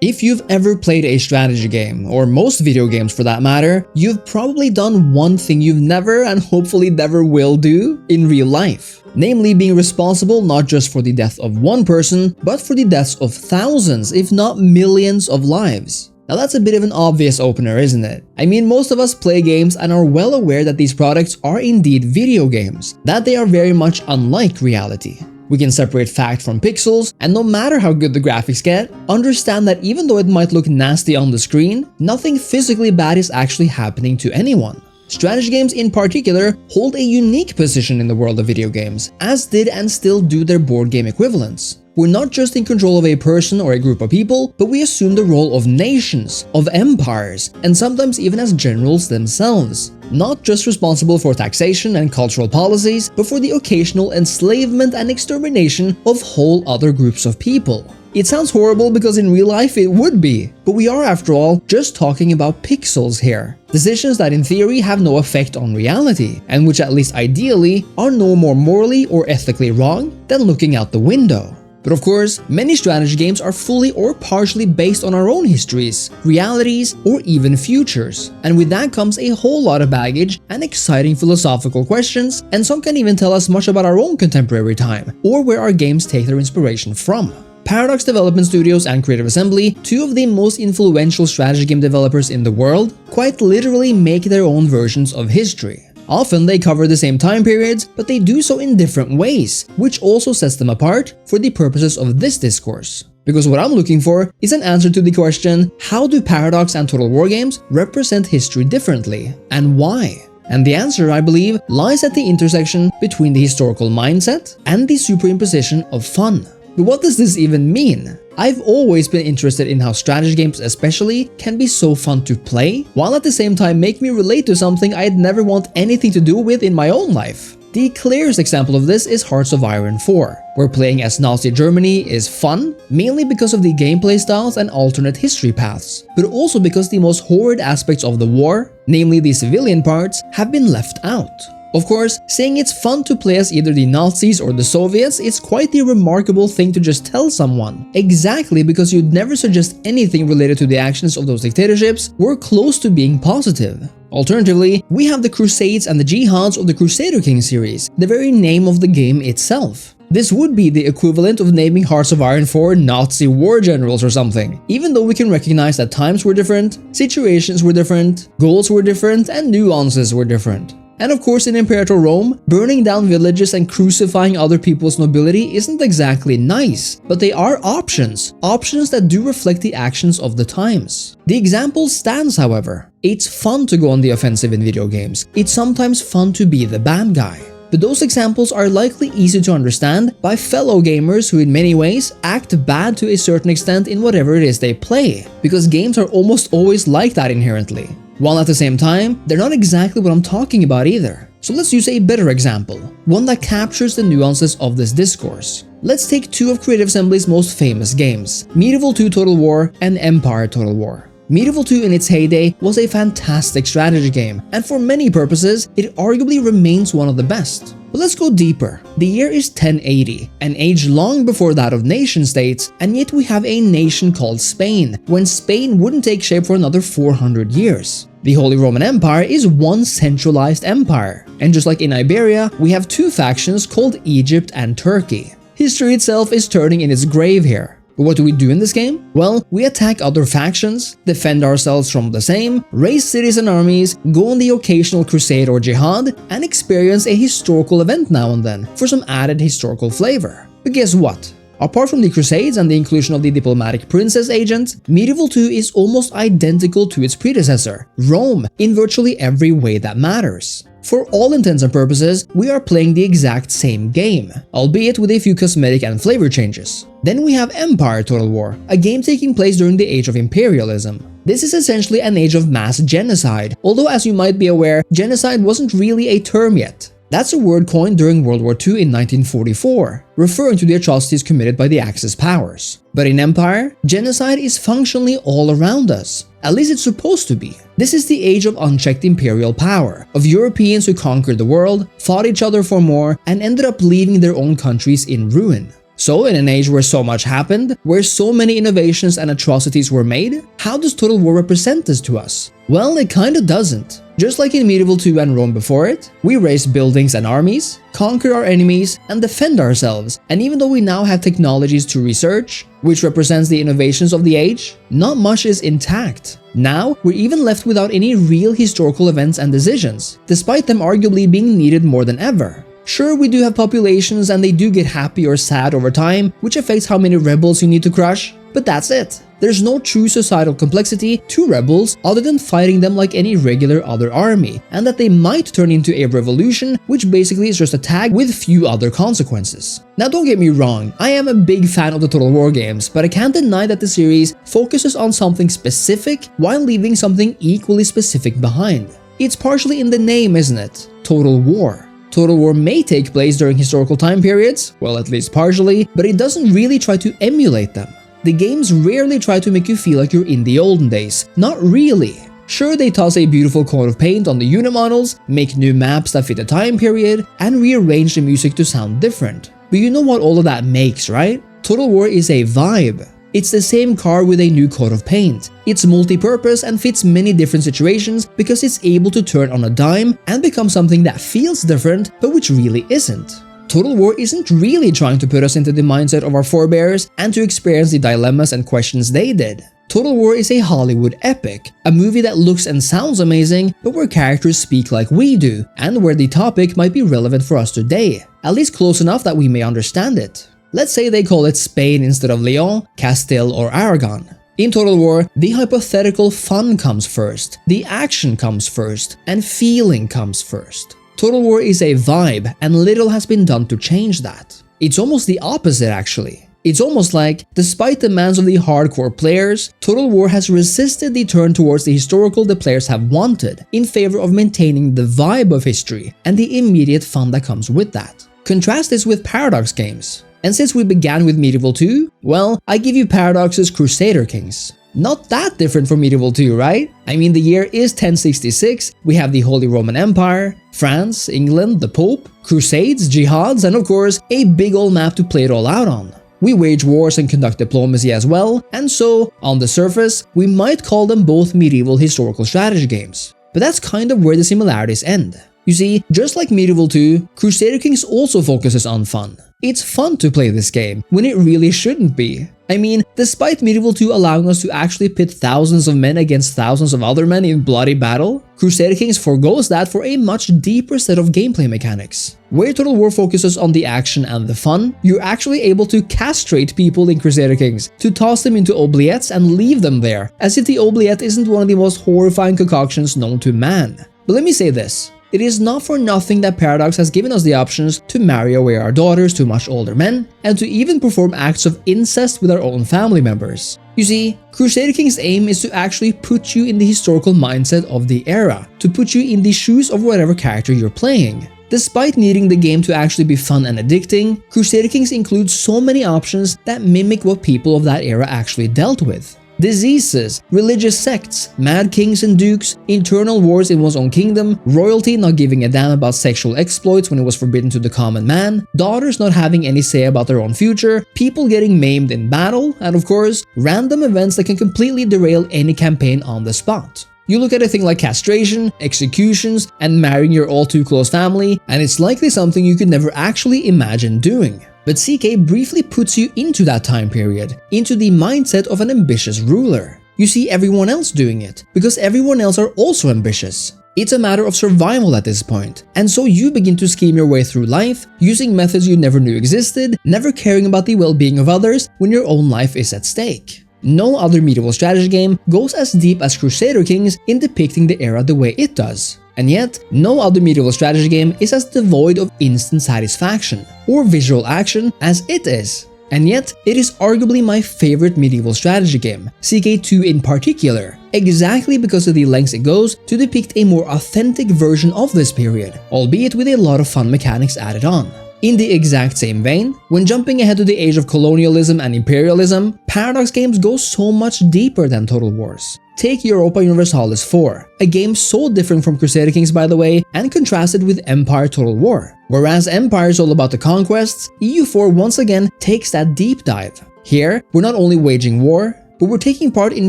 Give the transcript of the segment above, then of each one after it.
If you've ever played a strategy game, or most video games for that matter, you've probably done one thing you've never and hopefully never will do in real life. Namely, being responsible not just for the death of one person, but for the deaths of thousands, if not millions of lives. Now that's a bit of an obvious opener, isn't it? I mean, most of us play games and are well aware that these products are indeed video games, that they are very much unlike reality. We can separate fact from pixels, and no matter how good the graphics get, understand that even though it might look nasty on the screen, nothing physically bad is actually happening to anyone. Strategy games in particular hold a unique position in the world of video games, as did and still do their board game equivalents. We're not just in control of a person or a group of people, but we assume the role of nations, of empires, and sometimes even as generals themselves. Not just responsible for taxation and cultural policies, but for the occasional enslavement and extermination of whole other groups of people. It sounds horrible because in real life it would be, but we are after all just talking about pixels here. Decisions that in theory have no effect on reality, and which at least ideally are no more morally or ethically wrong than looking out the window. But of course, many strategy games are fully or partially based on our own histories, realities, or even futures. And with that comes a whole lot of baggage and exciting philosophical questions, and some can even tell us much about our own contemporary time, or where our games take their inspiration from. Paradox Development Studios and Creative Assembly, two of the most influential strategy game developers in the world, quite literally make their own versions of history. Often they cover the same time periods, but they do so in different ways, which also sets them apart for the purposes of this discourse. Because what I'm looking for is an answer to the question, how do Paradox and Total War games represent history differently, and why? And the answer, I believe, lies at the intersection between the historical mindset and the superimposition of fun. But what does this even mean? I've always been interested in how strategy games especially can be so fun to play, while at the same time make me relate to something I'd never want anything to do with in my own life. The clearest example of this is Hearts of Iron 4, where playing as Nazi Germany is fun, mainly because of the gameplay styles and alternate history paths, but also because the most horrid aspects of the war, namely the civilian parts, have been left out. Of course, saying it's fun to play as either the Nazis or the Soviets is quite the remarkable thing to just tell someone, exactly because you'd never suggest anything related to the actions of those dictatorships were close to being positive. Alternatively, we have the Crusades and the Jihads of the Crusader King series, the very name of the game itself. This would be the equivalent of naming Hearts of Iron 4 Nazi war generals or something, even though we can recognize that times were different, situations were different, goals were different, and nuances were different. And of course, in Imperator Rome, burning down villages and crucifying other people's nobility isn't exactly nice, but they are options that do reflect the actions of the times. The example stands, however. It's fun to go on the offensive in video games. It's sometimes fun to be the bad guy. But those examples are likely easy to understand by fellow gamers who in many ways act bad to a certain extent in whatever it is they play, because games are almost always like that inherently. While at the same time, they're not exactly what I'm talking about either. So let's use a better example, one that captures the nuances of this discourse. Let's take two of Creative Assembly's most famous games, Medieval 2 Total War and Empire Total War. Medieval 2 in its heyday was a fantastic strategy game, and for many purposes, it arguably remains one of the best. But let's go deeper. The year is 1080, an age long before that of nation-states, and yet we have a nation called Spain, when Spain wouldn't take shape for another 400 years. The Holy Roman Empire is one centralized empire, and just like in Iberia, we have two factions called Egypt and Turkey. History itself is turning in its grave here. But what do we do in this game? Well, we attack other factions, defend ourselves from the same, raise cities and armies, go on the occasional crusade or jihad, and experience a historical event now and then for some added historical flavor. But guess what? Apart from the Crusades and the inclusion of the diplomatic princess agent, Medieval 2 is almost identical to its predecessor, Rome, in virtually every way that matters. For all intents and purposes, we are playing the exact same game, albeit with a few cosmetic and flavor changes. Then we have Empire Total War, a game taking place during the age of imperialism. This is essentially an age of mass genocide, although as you might be aware, genocide wasn't really a term yet. That's a word coined during World War II in 1944, referring to the atrocities committed by the Axis powers. But in Empire, genocide is functionally all around us. At least it's supposed to be. This is the age of unchecked imperial power, of Europeans who conquered the world, fought each other for more, and ended up leaving their own countries in ruin. So in an age where so much happened, where so many innovations and atrocities were made, how does Total War represent this to us? Well, it kinda doesn't. Just like in Medieval 2 and Rome before it, we raise buildings and armies, conquer our enemies, and defend ourselves, and even though we now have technologies to research, which represents the innovations of the age, not much is intact. Now, we're even left without any real historical events and decisions, despite them arguably being needed more than ever. Sure, we do have populations and they do get happy or sad over time, which affects how many rebels you need to crush, but that's it. There's no true societal complexity to rebels other than fighting them like any regular other army, and that they might turn into a revolution, which basically is just a tag with few other consequences. Now don't get me wrong, I am a big fan of the Total War games, but I can't deny that the series focuses on something specific while leaving something equally specific behind. It's partially in the name, isn't it? Total War. Total War may take place during historical time periods, well at least partially, but it doesn't really try to emulate them. The games rarely try to make you feel like you're in the olden days, not really. Sure, they toss a beautiful coat of paint on the unit models, make new maps that fit the time period, and rearrange the music to sound different. But you know what all of that makes, right? Total War is a vibe. It's the same car with a new coat of paint. It's multi-purpose and fits many different situations because it's able to turn on a dime and become something that feels different but which really isn't. Total War isn't really trying to put us into the mindset of our forebears and to experience the dilemmas and questions they did. Total War is a Hollywood epic, a movie that looks and sounds amazing but where characters speak like we do and where the topic might be relevant for us today, at least close enough that we may understand it. Let's say they call it Spain instead of Leon, Castile or Aragon. In Total War, the hypothetical fun comes first, the action comes first, and feeling comes first. Total War is a vibe, and little has been done to change that. It's almost the opposite actually. It's almost like, despite the demands of the hardcore players, Total War has resisted the turn towards the historical the players have wanted, in favor of maintaining the vibe of history and the immediate fun that comes with that. Contrast this with Paradox games. And since we began with Medieval 2, well, I give you Paradox's Crusader Kings. Not that different from Medieval 2, right? I mean, the year is 1066, we have the Holy Roman Empire, France, England, the Pope, Crusades, Jihads, and of course, a big old map to play it all out on. We wage wars and conduct diplomacy as well, and so, on the surface, we might call them both medieval historical strategy games. But that's kind of where the similarities end. You see, just like Medieval 2, Crusader Kings also focuses on fun. It's fun to play this game, when it really shouldn't be. I mean, despite Medieval 2 allowing us to actually pit thousands of men against thousands of other men in bloody battle, Crusader Kings forgoes that for a much deeper set of gameplay mechanics. Where Total War focuses on the action and the fun, you're actually able to castrate people in Crusader Kings, to toss them into oubliettes and leave them there, as if the oubliette isn't one of the most horrifying concoctions known to man. But let me say this. It is not for nothing that Paradox has given us the options to marry away our daughters to much older men, and to even perform acts of incest with our own family members. You see, Crusader Kings' aim is to actually put you in the historical mindset of the era, to put you in the shoes of whatever character you're playing. Despite needing the game to actually be fun and addicting, Crusader Kings includes so many options that mimic what people of that era actually dealt with. Diseases, religious sects, mad kings and dukes, internal wars in one's own kingdom, royalty not giving a damn about sexual exploits when it was forbidden to the common man, daughters not having any say about their own future, people getting maimed in battle, and of course, random events that can completely derail any campaign on the spot. You look at a thing like castration, executions, and marrying your all-too-close family, and it's likely something you could never actually imagine doing. But CK briefly puts you into that time period, into the mindset of an ambitious ruler. You see everyone else doing it, because everyone else are also ambitious. It's a matter of survival at this point, and so you begin to scheme your way through life, using methods you never knew existed, never caring about the well-being of others when your own life is at stake. No other medieval strategy game goes as deep as Crusader Kings in depicting the era the way it does. And yet, no other medieval strategy game is as devoid of instant satisfaction or visual action as it is. And yet, it is arguably my favorite medieval strategy game, CK2 in particular, exactly because of the lengths it goes to depict a more authentic version of this period, albeit with a lot of fun mechanics added on. In the exact same vein, when jumping ahead to the age of colonialism and imperialism, Paradox games go so much deeper than Total Wars. Take Europa Universalis 4, a game so different from Crusader Kings by the way, and contrasted with Empire Total War. Whereas Empire is all about the conquests, EU4 once again takes that deep dive. Here, we're not only waging war, but we're taking part in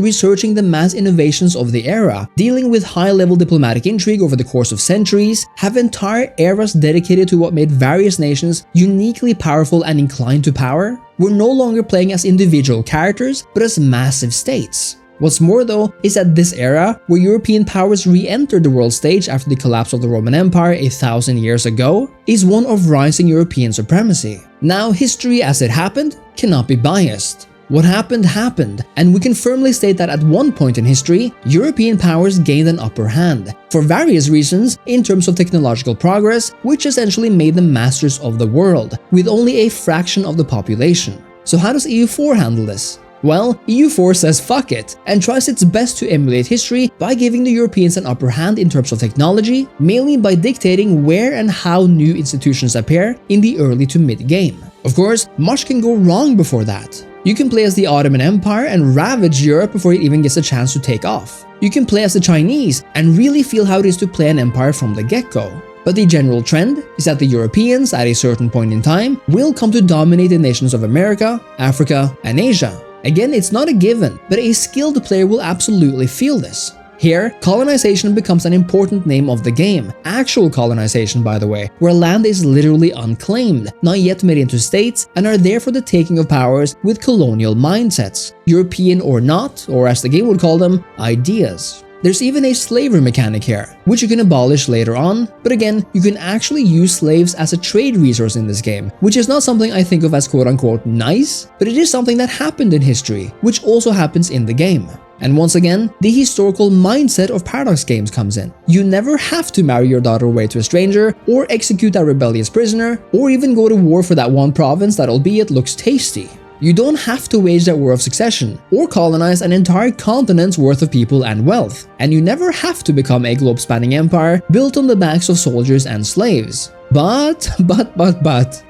researching the mass innovations of the era, dealing with high-level diplomatic intrigue over the course of centuries, have entire eras dedicated to what made various nations uniquely powerful and inclined to power. We're no longer playing as individual characters, but as massive states. What's more though, is that this era, where European powers re-entered the world stage after the collapse of the Roman Empire 1,000 years ago, is one of rising European supremacy. Now, history as it happened cannot be biased. What happened happened, and we can firmly state that at one point in history, European powers gained an upper hand, for various reasons in terms of technological progress, which essentially made them masters of the world, with only a fraction of the population. So how does EU4 handle this? Well, EU4 says fuck it, and tries its best to emulate history by giving the Europeans an upper hand in terms of technology, mainly by dictating where and how new institutions appear in the early to mid-game. Of course, much can go wrong before that. You can play as the Ottoman Empire and ravage Europe before it even gets a chance to take off. You can play as the Chinese and really feel how it is to play an empire from the get-go. But the general trend is that the Europeans, at a certain point in time, will come to dominate the nations of America, Africa, and Asia. Again, it's not a given, but a skilled player will absolutely feel this. Here, colonization becomes an important name of the game. Actual colonization, by the way, where land is literally unclaimed, not yet made into states, and are there for the taking of powers with colonial mindsets, European or not, or as the game would call them, ideas. There's even a slavery mechanic here, which you can abolish later on, but again, you can actually use slaves as a trade resource in this game, which is not something I think of as quote-unquote nice, but it is something that happened in history, which also happens in the game. And once again, the historical mindset of Paradox games comes in. You never have to marry your daughter away to a stranger, or execute that rebellious prisoner, or even go to war for that one province that albeit looks tasty. You don't have to wage that war of succession, or colonize an entire continent's worth of people and wealth. And you never have to become a globe-spanning empire built on the backs of soldiers and slaves. But,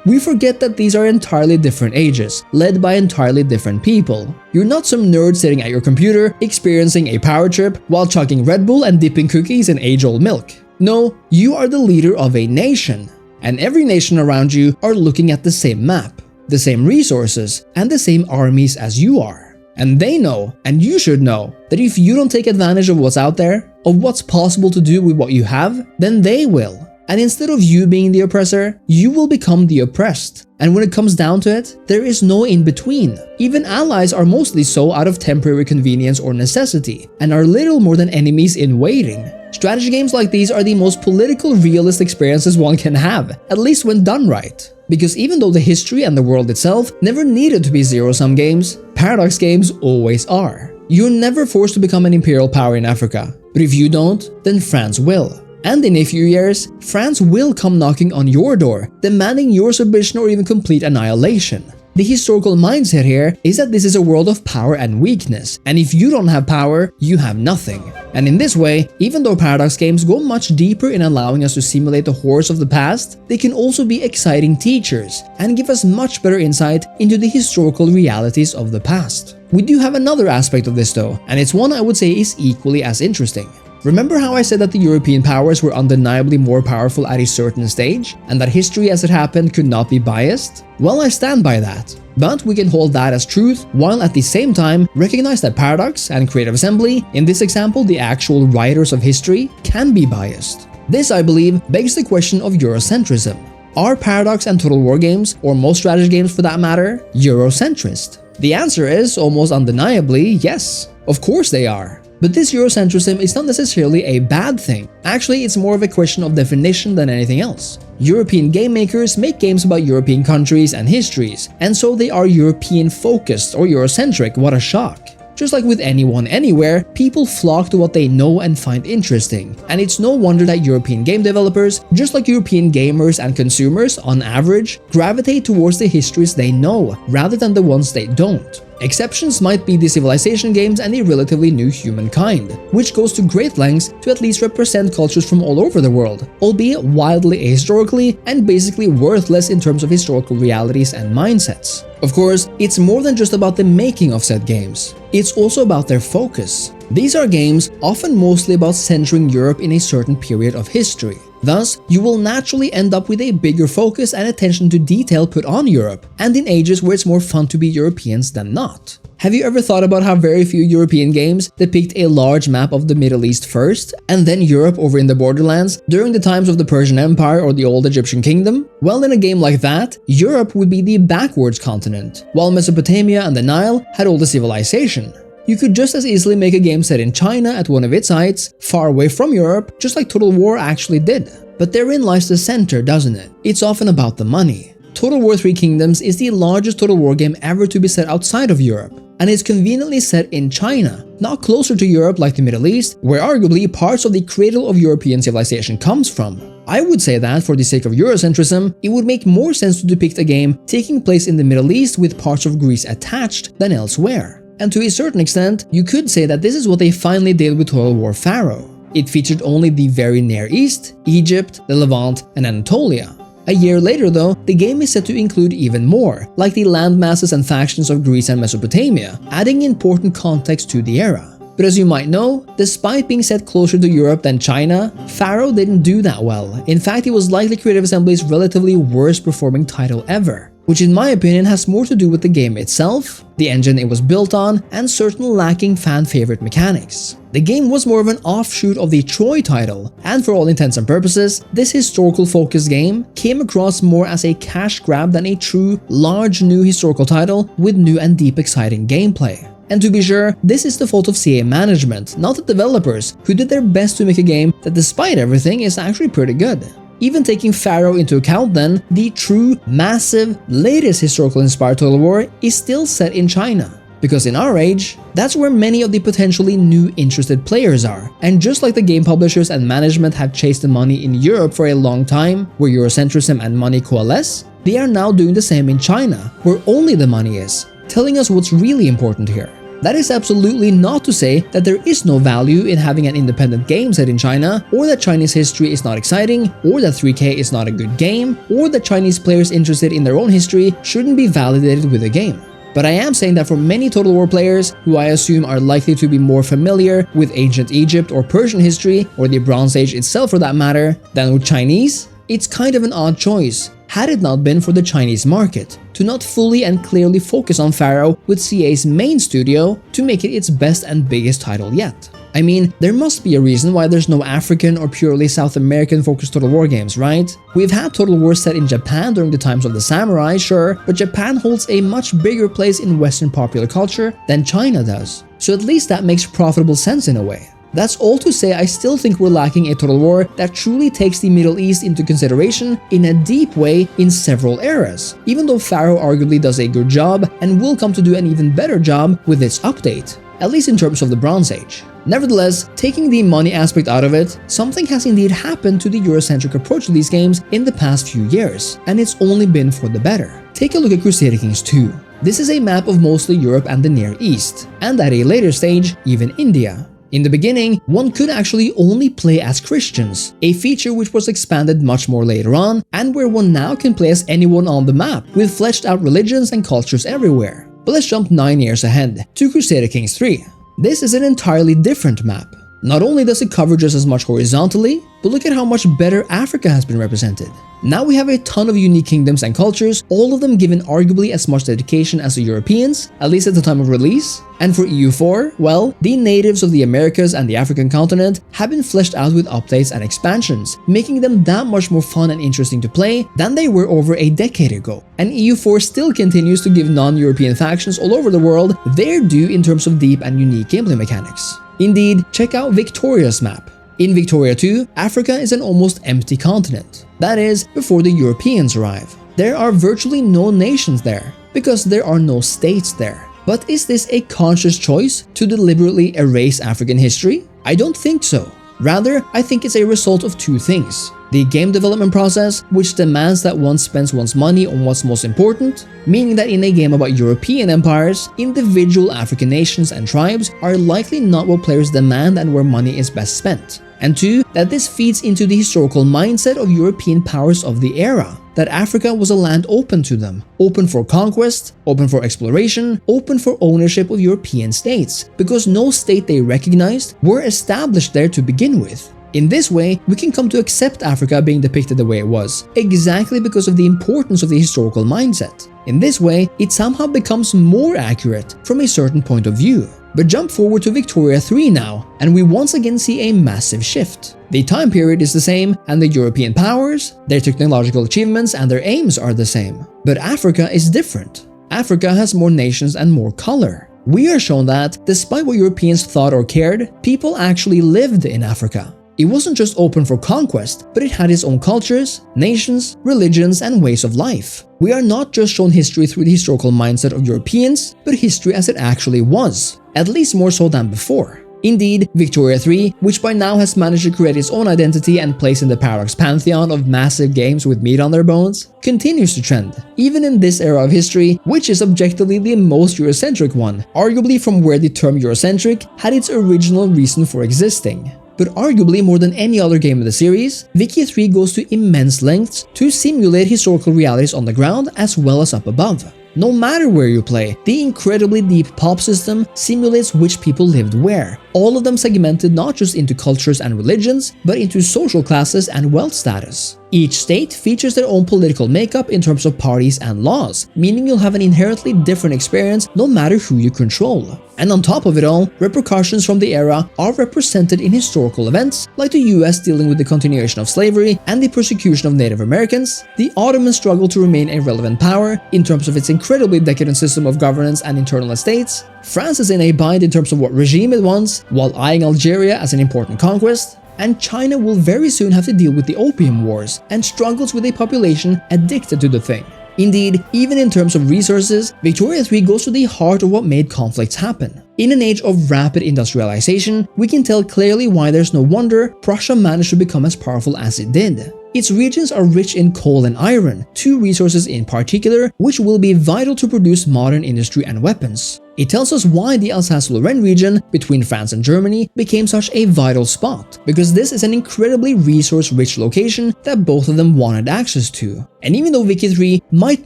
we forget that these are entirely different ages, led by entirely different people. You're not some nerd sitting at your computer, experiencing a power trip while chugging Red Bull and dipping cookies in age-old milk. No, you are the leader of a nation. And every nation around you are looking at the same map, the same resources, and the same armies as you are. And they know, and you should know, that if you don't take advantage of what's out there, of what's possible to do with what you have, then they will. And instead of you being the oppressor, you will become the oppressed. And when it comes down to it, there is no in-between. Even allies are mostly so out of temporary convenience or necessity, and are little more than enemies in waiting. Strategy games like these are the most political realist experiences one can have, at least when done right. Because even though the history and the world itself never needed to be zero-sum games, Paradox games always are. You're never forced to become an imperial power in Africa, but if you don't, then France will. And in a few years, France will come knocking on your door, demanding your submission or even complete annihilation. The historical mindset here is that this is a world of power and weakness, and if you don't have power, you have nothing. And in this way, even though Paradox games go much deeper in allowing us to simulate the horrors of the past, they can also be exciting teachers and give us much better insight into the historical realities of the past. We do have another aspect of this though, and it's one I would say is equally as interesting. Remember how I said that the European powers were undeniably more powerful at a certain stage, and that history as it happened could not be biased? Well, I stand by that. But we can hold that as truth, while at the same time recognize that Paradox and Creative Assembly, in this example the actual writers of history, can be biased. This, I believe, begs the question of Eurocentrism. Are Paradox and Total War games, or most strategy games for that matter, Eurocentrist? The answer is, almost undeniably, yes. Of course they are. But this Eurocentrism is not necessarily a bad thing. Actually, it's more of a question of definition than anything else. European game makers make games about European countries and histories, and so they are European-focused or Eurocentric. What a shock. Just like with anyone anywhere, people flock to what they know and find interesting. And it's no wonder that European game developers, just like European gamers and consumers on average, gravitate towards the histories they know rather than the ones they don't. Exceptions might be the civilization games and the relatively new humankind, which goes to great lengths to at least represent cultures from all over the world, albeit wildly ahistorically and basically worthless in terms of historical realities and mindsets. Of course, it's more than just about the making of said games. It's also about their focus. These are games often mostly about centering Europe in a certain period of history. Thus, you will naturally end up with a bigger focus and attention to detail put on Europe, and in ages where it's more fun to be Europeans than not. Have you ever thought about how very few European games depict a large map of the Middle East first, and then Europe over in the borderlands during the times of the Persian Empire or the old Egyptian kingdom? Well, in a game like that, Europe would be the backwards continent, while Mesopotamia and the Nile had all the civilization. You could just as easily make a game set in China at one of its heights, far away from Europe, just like Total War actually did. But therein lies the center, doesn't it? It's often about the money. Total War 3 Kingdoms is the largest Total War game ever to be set outside of Europe, and is conveniently set in China, not closer to Europe like the Middle East, where arguably parts of the cradle of European civilization comes from. I would say that, for the sake of Eurocentrism, it would make more sense to depict a game taking place in the Middle East with parts of Greece attached than elsewhere. And to a certain extent, you could say that this is what they finally did with Total War Pharaoh. It featured only the very Near East, Egypt, the Levant, and Anatolia. A year later though, the game is set to include even more, like the landmasses and factions of Greece and Mesopotamia, adding important context to the era. But as you might know, despite being set closer to Europe than China, Pharaoh didn't do that well. In fact, it was likely Creative Assembly's relatively worst performing title ever, which in my opinion has more to do with the game itself, the engine it was built on, and certain lacking fan-favorite mechanics. The game was more of an offshoot of the Troy title, and for all intents and purposes, this historical-focused game came across more as a cash grab than a true, large new historical title with new and deep exciting gameplay. And to be sure, this is the fault of CA management, not the developers, who did their best to make a game that despite everything is actually pretty good. Even taking Pharaoh into account then, the true, massive, latest historical-inspired Total War is still set in China. Because in our age, that's where many of the potentially new interested players are. And just like the game publishers and management have chased the money in Europe for a long time, where Eurocentrism and money coalesce, they are now doing the same in China, where only the money is, telling us what's really important here. That is absolutely not to say that there is no value in having an independent game set in China, or that Chinese history is not exciting, or that 3K is not a good game, or that Chinese players interested in their own history shouldn't be validated with a game. But I am saying that for many Total War players, who I assume are likely to be more familiar with ancient Egypt or Persian history, or the Bronze Age itself for that matter, than with Chinese, it's kind of an odd choice, had it not been for the Chinese market, to not fully and clearly focus on Pharaoh with CA's main studio to make it its best and biggest title yet. I mean, there must be a reason why there's no African or purely South American focused Total War games, right? We've had Total War set in Japan during the times of the samurai, sure, but Japan holds a much bigger place in Western popular culture than China does. So at least that makes profitable sense in a way. That's all to say I still think we're lacking a Total War that truly takes the Middle East into consideration in a deep way in several eras, even though Pharaoh arguably does a good job and will come to do an even better job with its update, at least in terms of the Bronze Age. Nevertheless, taking the money aspect out of it, something has indeed happened to the Eurocentric approach to these games in the past few years, and it's only been for the better. Take a look at Crusader Kings 2. This is a map of mostly Europe and the Near East, and at a later stage, even India. In the beginning, one could actually only play as Christians, a feature which was expanded much more later on, and where one now can play as anyone on the map, with fleshed out religions and cultures everywhere. But let's jump 9 years ahead, to Crusader Kings 3. This is an entirely different map. Not only does it cover just as much horizontally, but look at how much better Africa has been represented. Now we have a ton of unique kingdoms and cultures, all of them given arguably as much dedication as the Europeans, at least at the time of release. And for EU4, well, the natives of the Americas and the African continent have been fleshed out with updates and expansions, making them that much more fun and interesting to play than they were over a decade ago. And EU4 still continues to give non-European factions all over the world their due in terms of deep and unique gameplay mechanics. Indeed, check out Victoria's map. In Victoria 2, Africa is an almost empty continent. That is, before the Europeans arrive. There are virtually no nations there, because there are no states there. But is this a conscious choice to deliberately erase African history? I don't think so. Rather, I think it's a result of two things. The game development process, which demands that one spends one's money on what's most important, meaning that in a game about European empires, individual African nations and tribes are likely not what players demand and where money is best spent. And 2, that this feeds into the historical mindset of European powers of the era, that Africa was a land open to them, open for conquest, open for exploration, open for ownership of European states, because no state they recognized were established there to begin with. In this way, we can come to accept Africa being depicted the way it was, exactly because of the importance of the historical mindset. In this way, it somehow becomes more accurate from a certain point of view. But jump forward to Victoria 3 now, and we once again see a massive shift. The time period is the same, and the European powers, their technological achievements and their aims are the same. But Africa is different. Africa has more nations and more color. We are shown that, despite what Europeans thought or cared, people actually lived in Africa. It wasn't just open for conquest, but it had its own cultures, nations, religions, and ways of life. We are not just shown history through the historical mindset of Europeans, but history as it actually was, at least more so than before. Indeed, Victoria 3, which by now has managed to create its own identity and place in the Paradox pantheon of massive games with meat on their bones, continues to trend, even in this era of history, which is objectively the most Eurocentric one, arguably from where the term Eurocentric had its original reason for existing. But arguably more than any other game in the series, Vicky 3 goes to immense lengths to simulate historical realities on the ground as well as up above. No matter where you play, the incredibly deep pop system simulates which people lived where, all of them segmented not just into cultures and religions, but into social classes and wealth status. Each state features their own political makeup in terms of parties and laws, meaning you'll have an inherently different experience no matter who you control. And on top of it all, repercussions from the era are represented in historical events, like the US dealing with the continuation of slavery and the persecution of Native Americans, the Ottoman struggle to remain a relevant power in terms of its incredibly decadent system of governance and internal estates, France is in a bind in terms of what regime it wants, while eyeing Algeria as an important conquest, and China will very soon have to deal with the Opium Wars and struggles with a population addicted to the thing. Indeed, even in terms of resources, Victoria 3 goes to the heart of what made conflicts happen. In an age of rapid industrialization, we can tell clearly why there's no wonder Prussia managed to become as powerful as it did. Its regions are rich in coal and iron, 2 resources in particular, which will be vital to produce modern industry and weapons. It tells us why the Alsace-Lorraine region between France and Germany became such a vital spot, because this is an incredibly resource-rich location that both of them wanted access to. And even though Vicky 3 might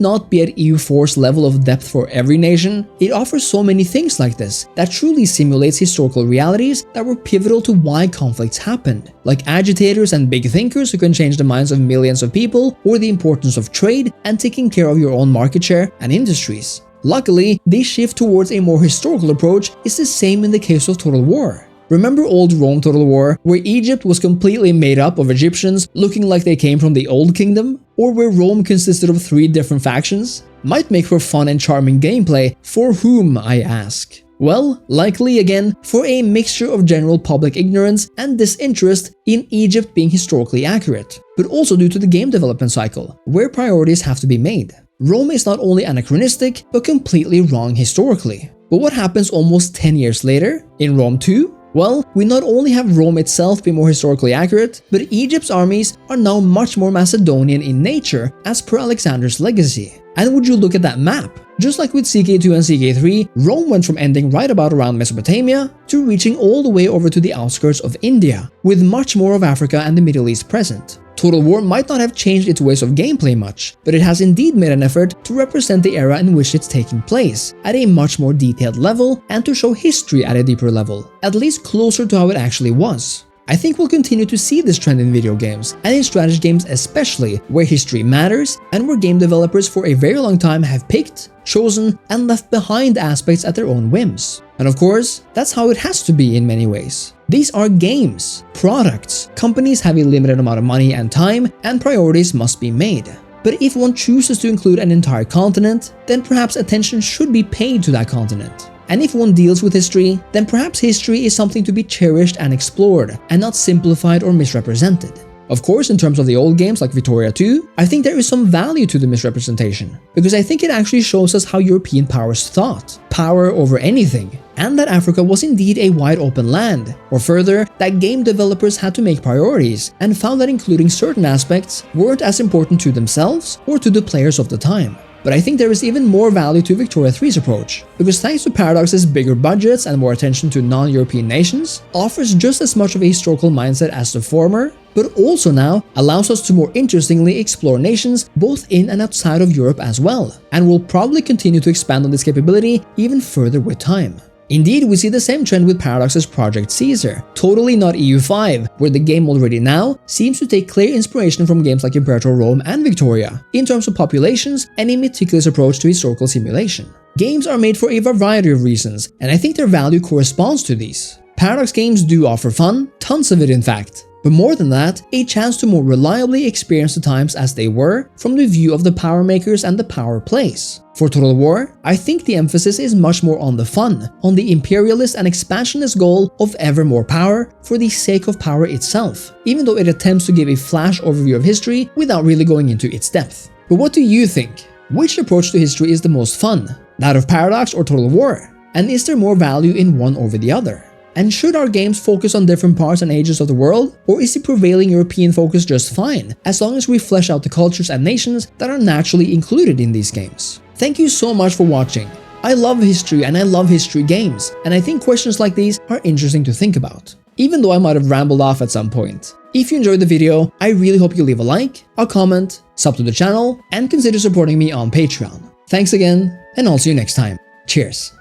not be at EU4's level of depth for every nation, it offers so many things like this that truly simulates historical realities that were pivotal to why conflicts happened, like agitators and big thinkers who can change the minds of millions of people, or the importance of trade and taking care of your own market share and industries. Luckily, this shift towards a more historical approach is the same in the case of Total War. Remember old Rome Total War, where Egypt was completely made up of Egyptians looking like they came from the Old Kingdom? Or where Rome consisted of 3 different factions? Might make for fun and charming gameplay, for whom, I ask? Well, likely again for a mixture of general public ignorance and disinterest in Egypt being historically accurate, but also due to the game development cycle, where priorities have to be made. Rome is not only anachronistic, but completely wrong historically. But what happens almost 10 years later, in Rome 2? Well, we not only have Rome itself be more historically accurate, but Egypt's armies are now much more Macedonian in nature as per Alexander's legacy. And would you look at that map? Just like with CK2 and CK3, Rome went from ending right about around Mesopotamia to reaching all the way over to the outskirts of India, with much more of Africa and the Middle East present. Total War might not have changed its ways of gameplay much, but it has indeed made an effort to represent the era in which it's taking place at a much more detailed level and to show history at a deeper level, at least closer to how it actually was. I think we'll continue to see this trend in video games, and in strategy games especially, where history matters and where game developers for a very long time have picked, chosen, and left behind aspects at their own whims. And of course, that's how it has to be in many ways. These are games, products. Companies have a limited amount of money and time, and priorities must be made. But if one chooses to include an entire continent, then perhaps attention should be paid to that continent. And if one deals with history, then perhaps history is something to be cherished and explored, and not simplified or misrepresented. Of course, in terms of the old games like Victoria 2, I think there is some value to the misrepresentation, because I think it actually shows us how European powers thought. Power over anything. and that Africa was indeed a wide open land, or further, that game developers had to make priorities and found that including certain aspects weren't as important to themselves or to the players of the time. But I think there is even more value to Victoria 3's approach, because thanks to Paradox's bigger budgets and more attention to non-European nations, offers just as much of a historical mindset as the former, but also now allows us to more interestingly explore nations both in and outside of Europe as well, and will probably continue to expand on this capability even further with time. Indeed, we see the same trend with Paradox's Project Caesar, totally not EU5, where the game already now seems to take clear inspiration from games like Imperator Rome and Victoria, in terms of populations and a meticulous approach to historical simulation. Games are made for a variety of reasons, and I think their value corresponds to these. Paradox games do offer fun, tons of it in fact, but more than that, a chance to more reliably experience the times as they were from the view of the power makers and the power plays. For Total War, I think the emphasis is much more on the fun, on the imperialist and expansionist goal of ever more power for the sake of power itself, even though it attempts to give a flash overview of history without really going into its depth. But what do you think? Which approach to history is the most fun? That of Paradox or Total War? And is there more value in one over the other? And should our games focus on different parts and ages of the world, or is the prevailing European focus just fine, as long as we flesh out the cultures and nations that are naturally included in these games? Thank you so much for watching. I love history and I love history games, and I think questions like these are interesting to think about, even though I might have rambled off at some point. If you enjoyed the video, I really hope you leave a like, a comment, sub to the channel, and consider supporting me on Patreon. Thanks again, and I'll see you next time. Cheers!